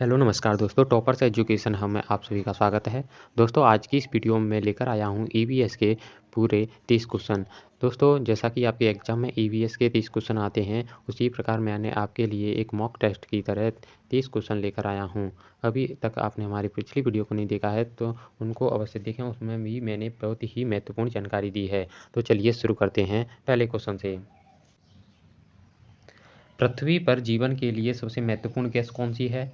Hello नमस्कार दोस्तों, toppers education hub में आप सभी का स्वागत है। दोस्तों आज की इस वीडियो में मैं लेकर आया हूँ ईवीएस के पूरे 30 क्वेश्चन। दोस्तों जैसा कि आपके एग्जाम में ईवीएस के 30 क्वेश्चन आते हैं, उसी प्रकार मैंने आपके लिए एक मॉक टेस्ट की तरह 30 क्वेश्चन लेकर आया हूँ। अभी तक आपने हमारी पिछली वीडियो को नहीं देखा है तो उनको अवश्य देखें, उसमें भी मैंने बहुत ही महत्वपूर्ण जानकारी दी है। तो चलिए शुरू करते हैं पहले क्वेश्चन से। पृथ्वी पर जीवन के लिए सबसे महत्वपूर्ण गैस कौन सी है?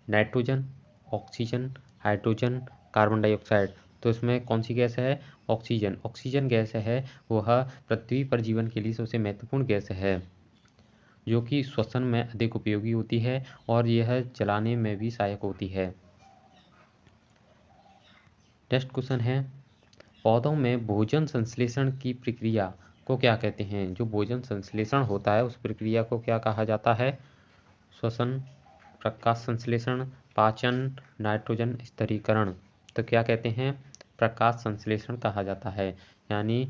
Nitrogen, oxygen, hydrogen, carbon dioxide. तो इसमें कौन सी गैस है? ऑक्सीजन। ऑक्सीजन गैस है वह पृथ्वी पर जीवन के लिए सबसे महत्वपूर्ण गैस है, जो कि श्वसन में अधिक उपयोगी होती है और यह जलाने में भी सहायक होती है। नेक्स्ट क्वेश्चन है, पौधों में भोजन संश्लेषण की प्रक्रिया को क्या कहते हैं? जो भोजन संश्लेषण होता है उस प्रक्रिया को क्या कहा जाता है? श्वसन, प्रकाश संश्लेषण, पाचन, नाइट्रोजन स्थिरीकरण। तो क्या कहते हैं? प्रकाश संश्लेषण कहा जाता है, यानी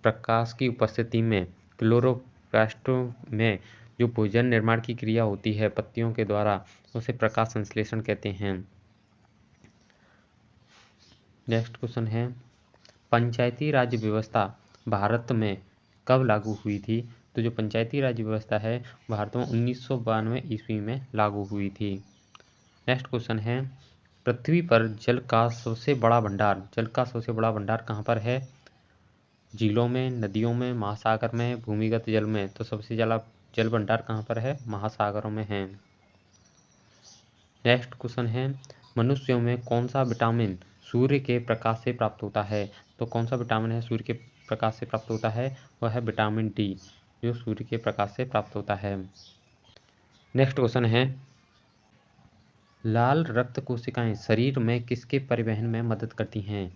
प्रकाश की उपस्थिति में क्लोरोप्लास्ट में जो भोजन निर्माण की क्रिया होती है पत्तियों के द्वारा, उसे प्रकाश संश्लेषण कहते हैं। नेक्स्ट क्वेश्चन है, पंचायती राज व्यवस्था भारत में कब लागू हुई थी? तो जो पंचायती राज व्यवस्था है भारत में 1992 ईस्वी में लागू हुई थी। नेक्स्ट क्वेश्चन है, पृथ्वी पर जल का सबसे बड़ा भंडार कहाँ पर है? झीलों में, नदियों में, महासागर में, भूमिगत जल में। तो सबसे ज़्यादा जल भंडार कहाँ पर है? महासागरों में है। नेक्स्ट क्वेश्चन है, मनुष्यों में कौन सा विटामिन सूर्य के प्रकाश से प्राप्त होता है? तो कौन सा विटामिन है सूर्य के प्रकाश से प्राप्त होता है? वह है विटामिन डी, जो सूर्य के प्रकाश से प्राप्त होता है। नेक्स्ट क्वेश्चन है, लाल रक्त कोशिकाएं शरीर में किसके परिवहन में मदद करती हैं?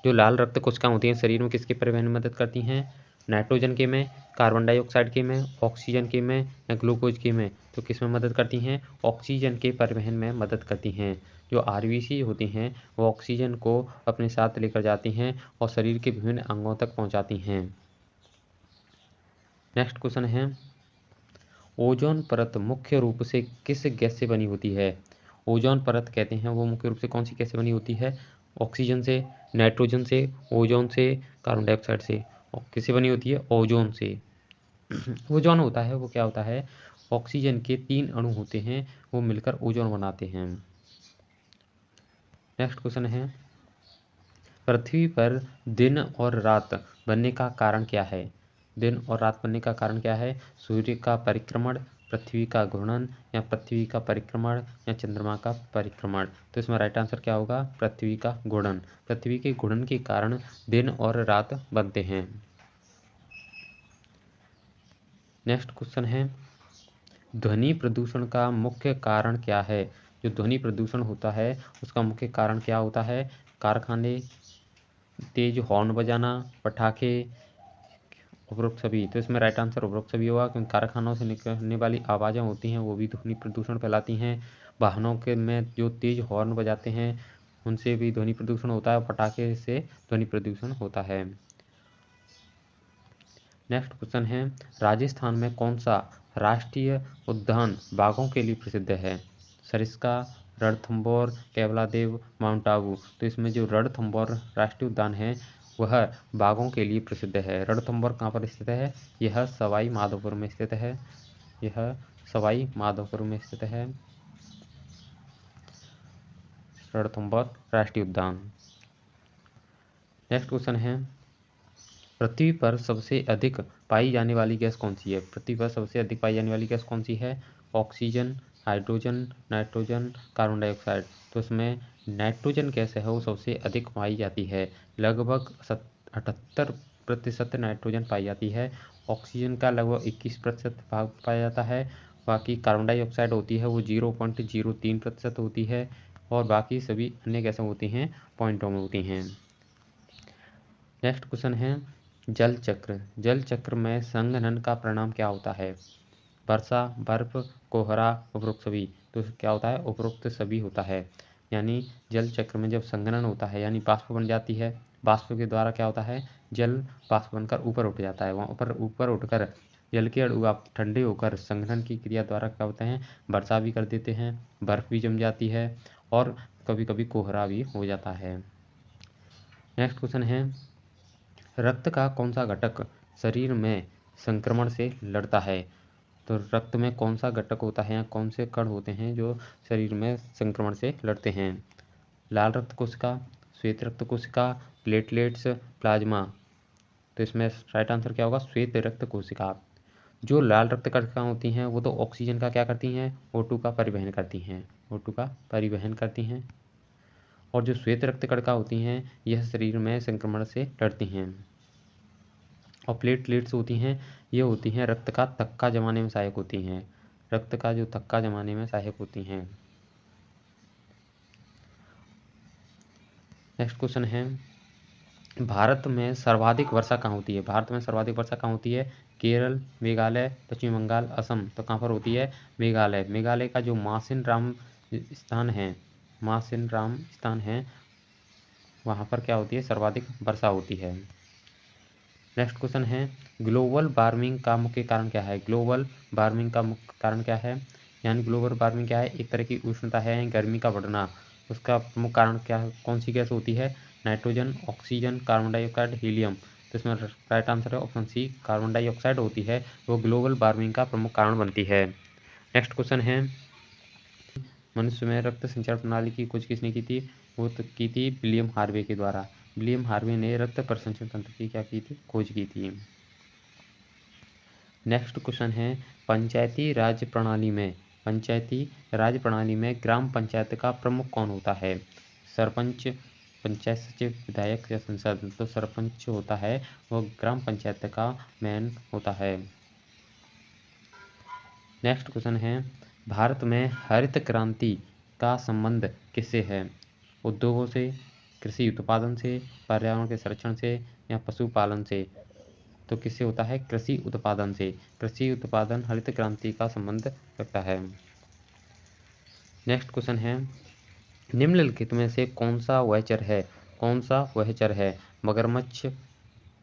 जो लाल रक्त कोशिकाएं होती हैं शरीर में किसके परिवहन में मदद करती हैं? नाइट्रोजन के में, कार्बन डाइऑक्साइड के में, ऑक्सीजन के में या ग्लूकोज के में? तो किस में मदद करती हैं? ऑक्सीजन के परिवहन में मदद करती हैं। जो आरबीसी होती हैं वो ऑक्सीजन को अपने साथ लेकर जाती हैं और शरीर के विभिन्न अंगों तक पहुंचाती हैं। नेक्स्ट क्वेश्चन है, ओजोन परत मुख्य रूप से किस गैस से बनी होती है? ओजोन परत कहते हैं वो मुख्य रूप से कौन सी गैस से बनी होती है? ऑक्सीजन से, नाइट्रोजन से, ओजोन से, कार्बन डाइऑक्साइड से। और किससे बनी होती है? ओजोन से। ओजोन होता है वो क्या होता है? ऑक्सीजन के 3 अणु होते हैं, वो मिलकर ओजोन बनाते हैं। नेक्स्ट क्वेश्चन है, पृथ्वी पर दिन और रात बनने का कारण क्या है? दिन और रात बनने का कारण क्या है? सूर्य का परिक्रमण, पृथ्वी का घूर्णन या पृथ्वी का परिक्रमण या चंद्रमा का परिक्रमण। तो इसमें राइट आंसर क्या होगा? पृथ्वी का घूर्णन। पृथ्वी के घूर्णन के कारण दिन और रात बनते हैं। नेक्स्ट क्वेश्चन है, ध्वनि प्रदूषण का मुख्य कारण क्या है? जो ध्वनि प्रदूषण होता है उसका मुख्य कारण क्या होता है? कारखाने, तेज हॉर्न बजाना, पटाखे, उपरोक्त सभी। तो इसमें राइट आंसर उपरोक्त सभी होगा, क्योंकि कारखानों से निकलने वाली आवाज़ें होती हैं वो भी ध्वनि प्रदूषण फैलाती हैं। वाहनों के में जो तेज हॉर्न बजाते हैं उनसे भी ध्वनि प्रदूषण होता है, पटाखे से ध्वनि प्रदूषण होता है। नेक्स्ट क्वेश्चन है, राजस्थान में कौन सा राष्ट्रीय उद्यान बाघों के लिए प्रसिद्ध है? सरिस्का, रणथंभौर, केवलादेव, माउंट आबू। तो इसमें जो रणथंभौर राष्ट्रीय उद्यान है वह बाघों के लिए प्रसिद्ध है। रणथंभौर कहाँ पर स्थित है? यह सवाई माधोपुर में स्थित है। यह सवाई माधोपुर में स्थित है रणथंभौर राष्ट्रीय उद्यान। नेक्स्ट क्वेश्चन है, पृथ्वी पर सबसे अधिक पाई जाने वाली गैस कौन सी है? पृथ्वी पर सबसे अधिक पाई जाने वाली गैस कौन सी है? Oxygen, hydrogen, nitrogen, carbon dioxide. तो इसमें नाइट्रोजन गैस है वो सबसे अधिक पाई जाती है, लगभग 78% नाइट्रोजन पाई जाती है। ऑक्सीजन का लगभग 21% भाग पाया जाता है। बाकी कार्बन डाइऑक्साइड होती है वो 0.03% होती है और बाकी सभी अन्य गैसें होती हैं पॉइंटों में होती हैं। नेक्स्ट क्वेश्चन है, जल चक्र। जल चक्र में संघनन का परिणाम क्या होता है? वर्षा, बर्फ, कोहरा, उपरोक्त सभी। तो क्या होता है? उपरोक्त सभी होता है। यानी जल चक्र में जब संघनन होता है यानी वाष्प बन जाती है, वाष्प के द्वारा क्या होता है? जल वाष्प बनकर ऊपर उठ जाता है, वहाँ ऊपर उठकर जल के अणु आप ठंडे होकर संघनन की क्रिया द्वारा क्या होते हैं, वर्षा भी कर देते हैं, बर्फ भी जम जाती है और कभी कभी कोहरा भी हो जाता है। नेक्स्ट क्वेश्चन है, रक्त का कौन सा घटक शरीर में संक्रमण से लड़ता है? तो रक्त में कौन सा घटक होता है या कौन से कण होते हैं जो शरीर में संक्रमण से लड़ते हैं? लाल रक्त कोशिका, श्वेत रक्त कोशिका, प्लेटलेट्स, प्लाज्मा। तो इसमें राइट आंसर क्या होगा, श्वेत रक्त कोशिका। जो लाल रक्त कोशिका होती हैं वो तो ऑक्सीजन का क्या करती हैं, O2 का परिवहन करती हैं, O2 का परिवहन करती हैं। और जो श्वेत रक्त कणिका होती हैं यह शरीर में संक्रमण से लड़ती हैं। और प्लेटलेट्स होती हैं, ये होती हैं रक्त का थक्का जमाने में सहायक होती हैं, रक्त का जो थक्का जमाने में सहायक होती हैं। नेक्स्ट क्वेश्चन है, भारत में सर्वाधिक वर्षा कहाँ होती है? भारत में सर्वाधिक वर्षा कहाँ होती है? केरल, मेघालय, पश्चिम बंगाल, असम। तो कहाँ पर होती है? मेघालय। मेघालय का जो मासिनराम स्थान है, मासिनराम स्थान है, वहाँ पर क्या होती है, सर्वाधिक वर्षा होती है। नेक्स्ट क्वेश्चन है, ग्लोबल वार्मिंग का मुख्य कारण क्या है? ग्लोबल वार्मिंग का मुख्य कारण क्या है? यानी ग्लोबल वार्मिंग क्या है? एक तरह की उष्णता है, गर्मी का बढ़ना। उसका प्रमुख कारण क्या, कौन सी गैस होती है? Nitrogen, oxygen, carbon dioxide, helium. तो इसमें राइट आंसर है ऑप्शन सी, कार्बन डाइऑक्साइड होती है, वो ग्लोबल वार्मिंग का प्रमुख कारण बनती है। नेक्स्ट क्वेश्चन है, मनुष्य में रक्त संचार प्रणाली की खोज किसने की थी? वो तो की थी विलियम हार्वे के द्वारा। विलियम हार्वे ने रक्त परिसंचरण तंत्र की क्या की थी? खोज की थी। नेक्स्ट क्वेश्चन है, पंचायती राज प्रणाली में ग्राम पंचायत का प्रमुख कौन होता है? सरपंच, पंचायत सचिव, विधायक या संसद? तो सरपंच होता है, वो ग्राम पंचायत का मेन होता है। नेक्स्ट क्वेश्चन है, भारत में हरित क्रांति का संबंध किससे है? उद्योगों से, कृषि उत्पादन से, पर्यावरण के संरक्षण से या पशुपालन से? तो किससे होता है? कृषि उत्पादन से। कृषि उत्पादन हरित क्रांति का संबंध रखता है। नेक्स्ट क्वेश्चन है, निम्नलिखित में से कौन सा उभयचर है? मगरमच्छ,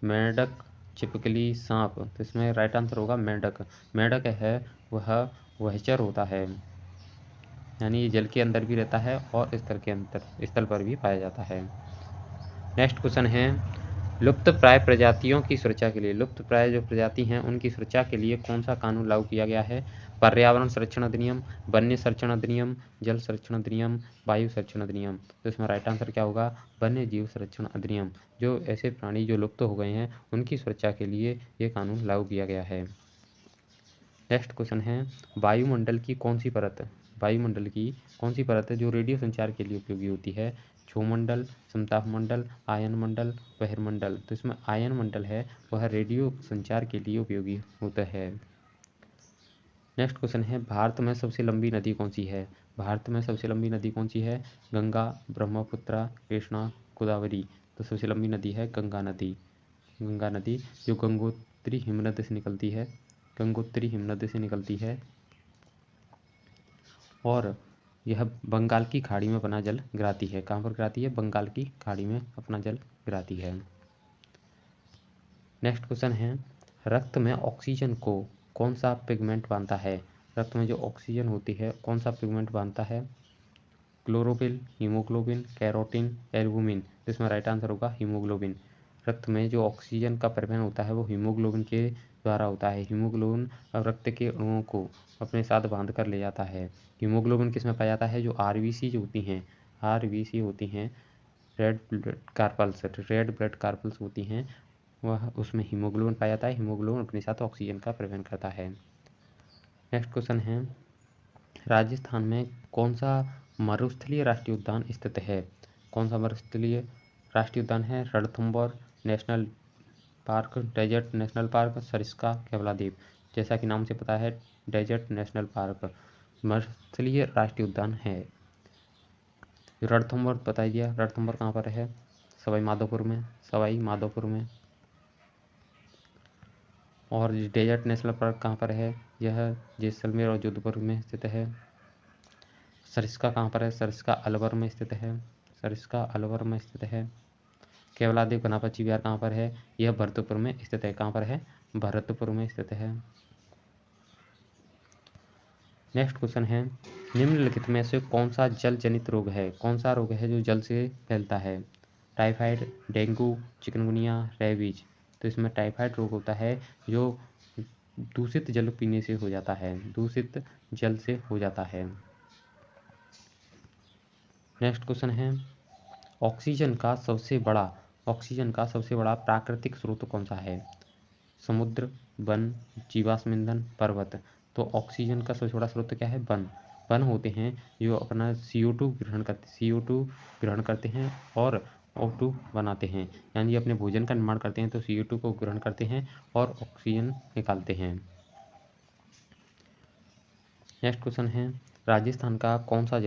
मेंढक, छिपकली, सांप। तो इसमें राइट आंसर होगा मेंढक। मेंढक है वह उभयचर होता है, यानी ये जल के अंदर भी रहता है और स्थल पर भी पाया जाता है। नेक्स्ट क्वेश्चन है, लुप्त प्राय प्रजातियों की सुरक्षा के लिए, लुप्त प्राय जो प्रजाति हैं उनकी सुरक्षा के लिए कौन सा कानून लागू किया गया है? पर्यावरण संरक्षण अधिनियम, वन्य संरक्षण अधिनियम, जल संरक्षण अधिनियम, वायु संरक्षण अधिनियम। तो इसमें राइट आंसर क्या होगा? वन्य जीव संरक्षण अधिनियम। जो ऐसे प्राणी जो लुप्त हो गए हैं उनकी सुरक्षा के लिए ये कानून लागू किया गया है। नेक्स्ट क्वेश्चन है, वायुमंडल की कौन सी परत है जो रेडियो संचार के लिए उपयोगी होती है? क्षोमंडल, समताप मंडल, आयन मंडल, बहिर्मंडल। तो इसमें आयन मंडल है वह रेडियो संचार के लिए उपयोगी होता है। नेक्स्ट क्वेश्चन है, भारत में सबसे लंबी नदी कौन सी है? गंगा, ब्रह्मपुत्र, कृष्णा, गोदावरी। तो सबसे लंबी नदी है गंगा नदी जो गंगोत्री हिमनद से निकलती है और यह बंगाल की खाड़ी में अपना जल गिराती है। कहाँ पर गिराती है? बंगाल की खाड़ी में अपना जल गिराती है। नेक्स्ट क्वेश्चन है, रक्त में ऑक्सीजन को कौन सा पिगमेंट बांधता है? रक्त में जो ऑक्सीजन होती है कौन सा पिगमेंट बांधता है? Chlorophyll, haemoglobin, carotene, albumin. इसमें राइट आंसर होगा हीमोग्लोबिन। रक्त में जो ऑक्सीजन का परिवहन होता है वो हीमोग्लोबिन के द्वारा होता है। हीमोग्लोबिन रक्त के अणुओं को अपने साथ बांध कर ले जाता है। हीमोग्लोबिन किसमें पाया जाता है? जो आरबीसी होती हैं, रेड ब्लड कार्पल्स होती हैं, वह उसमें हीमोग्लोबिन पाया जाता है। हीमोग्लोबिन अपने साथ ऑक्सीजन का परिवहन करता है। नेक्स्ट क्वेश्चन है, राजस्थान में कौन सा मरुस्थलीय राष्ट्रीय उद्यान स्थित है? है? Ranthambore national park, desert national park, Sariska, Keoladeo. जैसा कि नाम से पता है डेजर्ट नेशनल पार्क मरुस्थलीय राष्ट्रीय उद्यान है। रणथंभौर बता दिया, रणथंभौर कहाँ पर है? सवाई माधोपुर में। और डेजर्ट नेशनल पार्क कहाँ पर है? यह जैसलमेर और जोधपुर में स्थित है। सरिस्का कहाँ पर है? सरिस्का अलवर में स्थित है। केवलादेव घनापच्ची विहार कहाँ पर है? यह भरतपुर में स्थित है। कहाँ पर है? भरतपुर में स्थित है। नेक्स्ट क्वेश्चन है, निम्नलिखित में से कौन सा जल जनित रोग है? कौन सा रोग है जो जल से फैलता है? Typhoid, dengue, chikungunya, rabies. तो इसमें टाइफाइड रोग होता है जो दूषित जल पीने से हो जाता है, दूषित जल से हो जाता है। नेक्स्ट क्वेश्चन है, ऑक्सीजन का सबसे बड़ा प्राकृतिक स्रोत कौन सा है? समुद्र, वन, जीवाश्म ईंधन, पर्वत। तो ऑक्सीजन का सबसे बड़ा स्रोत क्या है? वन। वन होते हैं जो अपना CO2 ग्रहण करते हैं और O2 बनाते हैं, यानी अपने भोजन का निर्माण करते हैं तो CO2 को ग्रहण करते हैं और ऑक्सीजन निकालते हैं। नेक्स्ट क्वेश्चन है, राजस्थान का कौन सा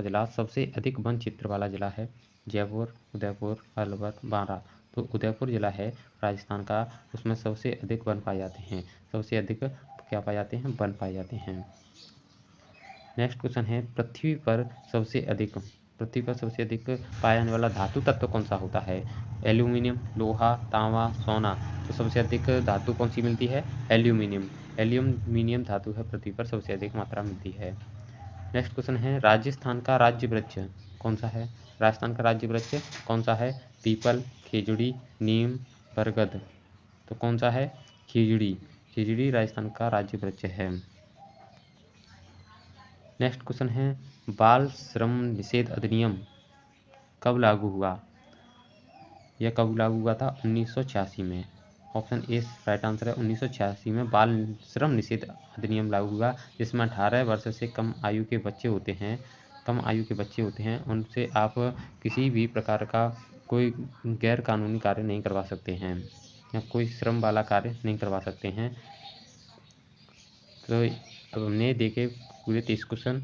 जिला सबसे अधिक वन क्षेत्र वाला जिला है? जयपुर, उदयपुर, अलवर, बांरा। तो उदयपुर जिला है राजस्थान का, उसमें सबसे अधिक वन पाए जाते हैं। सबसे अधिक क्या पाए जाते हैं? वन पाए जाते हैं। नेक्स्ट क्वेश्चन है, पृथ्वी पर सबसे अधिक पाया जाने वाला धातु तत्व कौन सा होता है? एल्यूमिनियम, लोहा, तांबा, सोना। तो सबसे अधिक धातु कौन सी मिलती है? एल्यूमिनियम धातु है पृथ्वी पर सबसे अधिक मात्रा मिलती है। नेक्स्ट क्वेश्चन है, राजस्थान का राज्य वृक्ष कौन सा है? पीपल, खेजड़ी, नीम, बरगद। तो कौन सा है? खिजड़ी राजस्थान का राज्य वृक्ष है। नेक्स्ट क्वेश्चन है, बाल श्रम निषेध अधिनियम कब लागू हुआ? यह कब लागू हुआ था? 1986 में। ऑप्शन ए राइट आंसर है। 1986 में बाल श्रम निषेध अधिनियम लागू हुआ, जिसमें 18 वर्ष से कम आयु के बच्चे होते हैं उनसे आप किसी भी प्रकार का कोई गैर कानूनी कार्य नहीं करवा सकते हैं या कोई श्रम वाला कार्य नहीं करवा सकते हैं। तो अब हमने देखे पूरे 30 क्वेश्चन।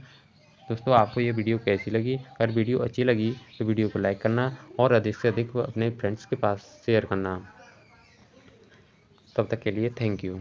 दोस्तों, आपको ये वीडियो कैसी लगी? अगर वीडियो अच्छी लगी तो वीडियो को लाइक करना और अधिक से अधिक अपने फ्रेंड्स के पास शेयर करना। तब तक के लिए थैंक यू।